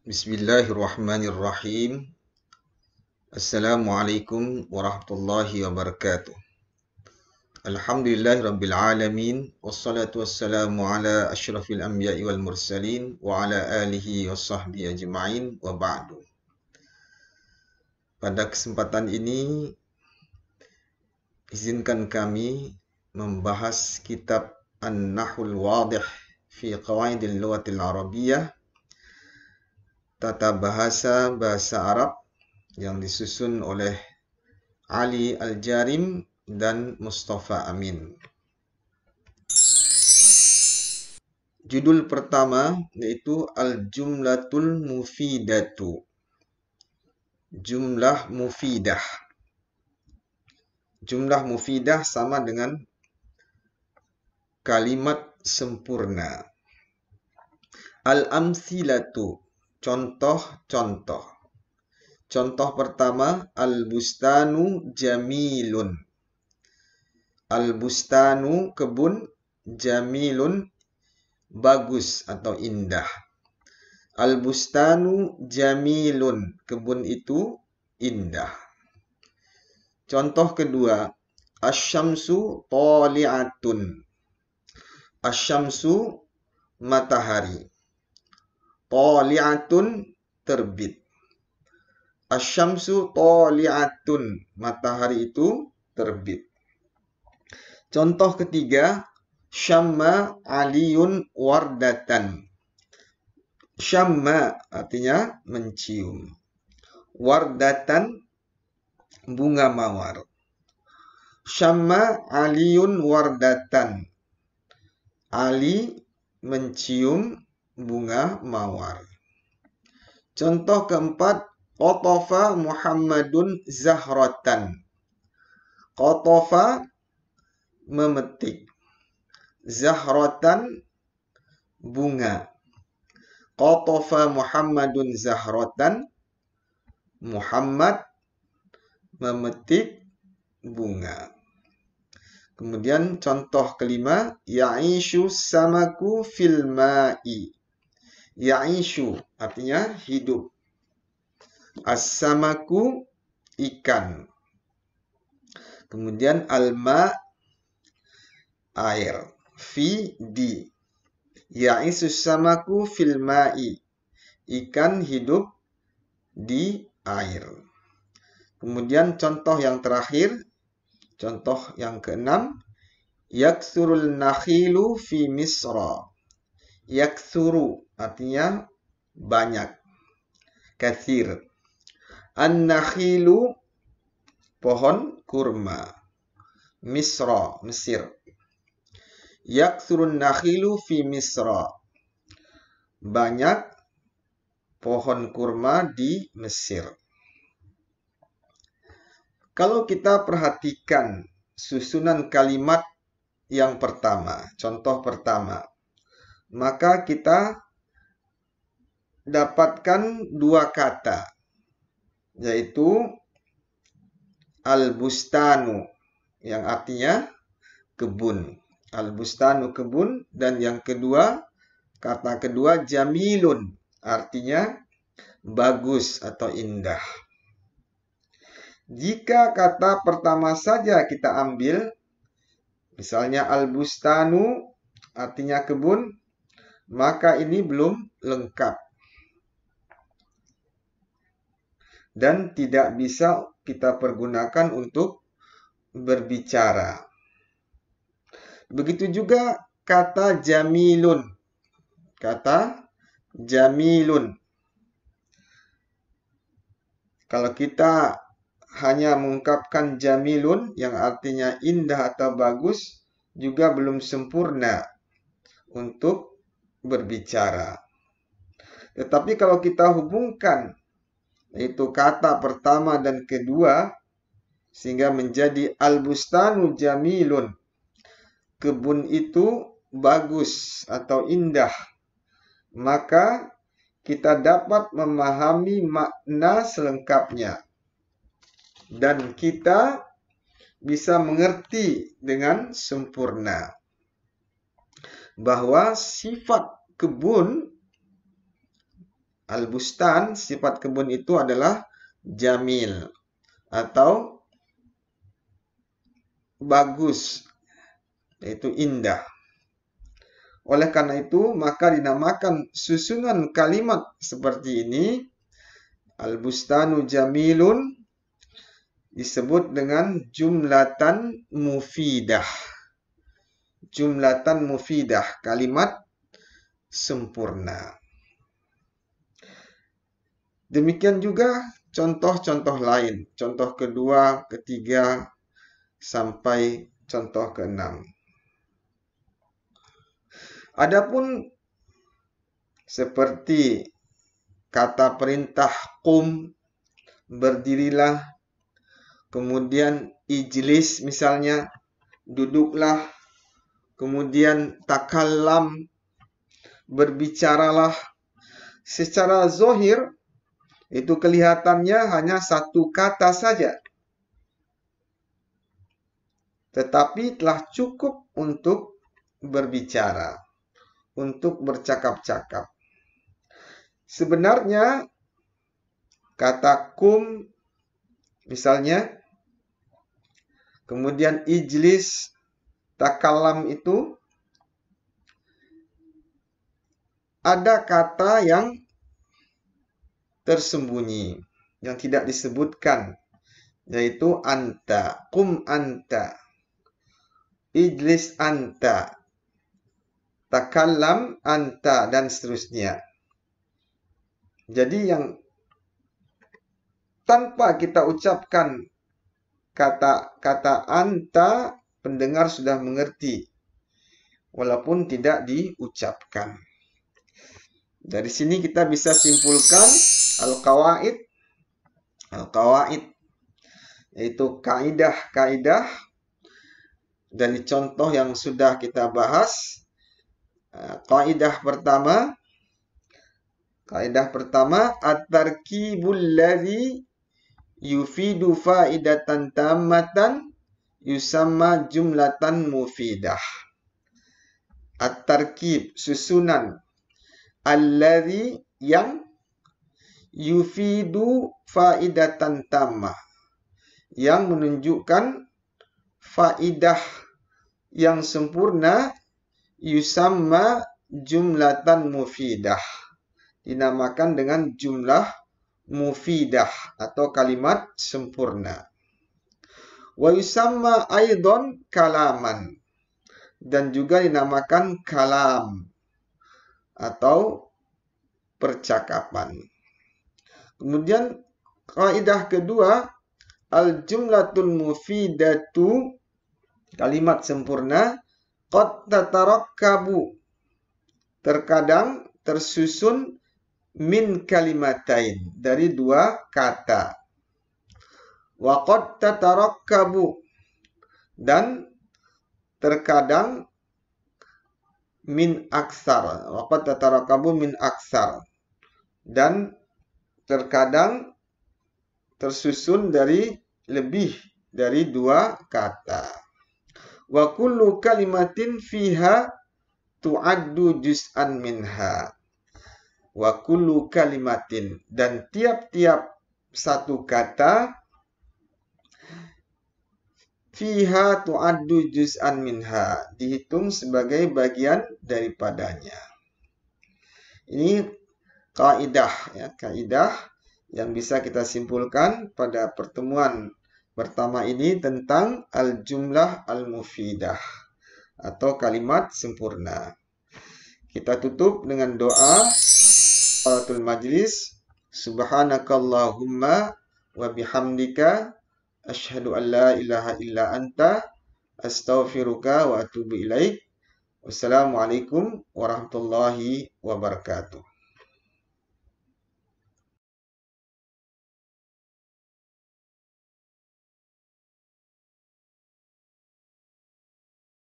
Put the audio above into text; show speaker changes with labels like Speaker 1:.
Speaker 1: Bismillahirrahmanirrahim. Assalamualaikum warahmatullahi wabarakatuh. Alhamdulillahirabbil alamin wassalatu wassalamu ala asyrafil anbiya'i wal mursalin wa ala alihi washabbihi ajma'in wa ba'du. Pada kesempatan ini izinkan kami membahas kitab An-Nahwul Wadih fi Qawaidil Lughatil Arabiyyah, tata bahasa Arab yang disusun oleh Ali Al-Jarim dan Mustafa Amin. Judul pertama yaitu Al-Jumlatul Mufidatu. Jumlah mufidah. Jumlah mufidah sama dengan kalimat sempurna. Al-amthilatu, contoh-contoh. Contoh pertama, al-bustanu jamilun. Al-bustanu, kebun, jamilun, bagus atau indah. Al-bustanu jamilun, kebun itu indah. Contoh kedua, asy-syamsu thali'atun. Asy-syamsu, matahari. Thali'atun, terbit. Asy-syamsu thali'atun, matahari itu terbit. Contoh ketiga, syamma aliyun wardatan. Syamma artinya mencium. Wardatan, bunga mawar. Syamma aliyun wardatan. Ali mencium bunga mawar. Contoh keempat, qatafa Muhammadun zahratan. Qatafa, memetik. Zahratan, bunga. Qatafa Muhammadun zahratan. Muhammad memetik bunga. Kemudian contoh kelima, ya'ishu samaku fil ma'i. Ya'ishu artinya hidup. As-samaku, ikan. Kemudian al-ma, air. Fi, di. Ya'ishu samaku fil ma'i. Ikan hidup di air. Kemudian contoh yang terakhir, contoh yang keenam, yaksurul nakhilu fi Misra. Yaksuru artinya banyak. Kathir. An-nakhilu, pohon kurma. Misra, Mesir. Yaksurun nakhilu fi Misra. Banyak pohon kurma di Mesir. Kalau kita perhatikan susunan kalimat yang pertama, contoh pertama, maka kita dapatkan dua kata, yaitu al-bustanu, yang artinya kebun. Al-bustanu, kebun, dan yang kedua, kata kedua jamilun, artinya bagus atau indah. Jika kata pertama saja kita ambil, misalnya al-bustanu artinya kebun, maka ini belum lengkap dan tidak bisa kita pergunakan untuk berbicara. Begitu juga kata jamilun. Kata jamilun. Kalau kita hanya mengungkapkan jamilun yang artinya indah atau bagus, juga belum sempurna untuk berbicara. Tetapi kalau kita hubungkan yaitu kata pertama dan kedua, sehingga menjadi al-bustanu jamilun, kebun itu bagus atau indah, maka kita dapat memahami makna selengkapnya. Dan kita bisa mengerti dengan sempurna bahwa sifat kebun Al-bustan, sifat kebun itu adalah jamil atau bagus, yaitu indah. Oleh karena itu, maka dinamakan susunan kalimat seperti ini, al-bustanu jamilun, disebut dengan jumlatan mufidah. Jumlatan mufidah, kalimat sempurna. Demikian juga contoh-contoh lain. Contoh kedua, ketiga, sampai contoh keenam. Adapun seperti kata perintah qum, berdirilah, kemudian ijlis misalnya, duduklah, kemudian takallam, berbicaralah. Secara zahir itu kelihatannya hanya satu kata saja, tetapi telah cukup untuk berbicara, untuk bercakap-cakap. Sebenarnya kata kum misalnya, kemudian ijlis, takalam itu ada kata yang tersembunyi, yang tidak disebutkan, yaitu anta, kum anta, ijlis anta, takallam anta, dan seterusnya. Jadi yang tanpa kita ucapkan kata-kata anta, pendengar sudah mengerti, walaupun tidak diucapkan. Dari sini kita bisa simpulkan al-qawaid, yaitu kaidah-kaidah dari contoh yang sudah kita bahas. Kaidah pertama, at-tarkibul ladzi yufidu faidatan tammatan yusamma jumlatan mufidah. At-tarkib, susunan, alladzi, yang yufidu faidatan tammah, yang menunjukkan faidah yang sempurna, yusamma jumlatan mufidah, dinamakan dengan jumlah mufidah atau kalimat sempurna. Wa yusamma aidon kalaman, dan juga dinamakan kalam atau percakapan. Kemudian kaidah kedua, al-jumlatul mufidatu, kalimat sempurna, qad tatarakkabu, terkadang tersusun, min kalimatain, dari dua kata. Wa qad tatarakkabu, dan terkadang min aksar. Wa qad tatarakkabu min aksar, dan terkadang tersusun dari lebih dari dua kata. Wa kullu kalimatin fiha tu'addu juz'an minha. Wa kullu kalimatin, dan tiap-tiap satu kata, fiha tu'addu juz'an minha, dihitung sebagai bagian daripadanya. Ini kaidah, ya, kaidah yang bisa kita simpulkan pada pertemuan pertama ini tentang al-jumlah al-mufidah atau kalimat sempurna. Kita tutup dengan doa kafaratul majlis. Subhanakallahumma wa bihamdika asyhadu an la ilaha illa anta astaghfiruka wa atubu ilaik. Wassalamualaikum warahmatullahi wabarakatuh.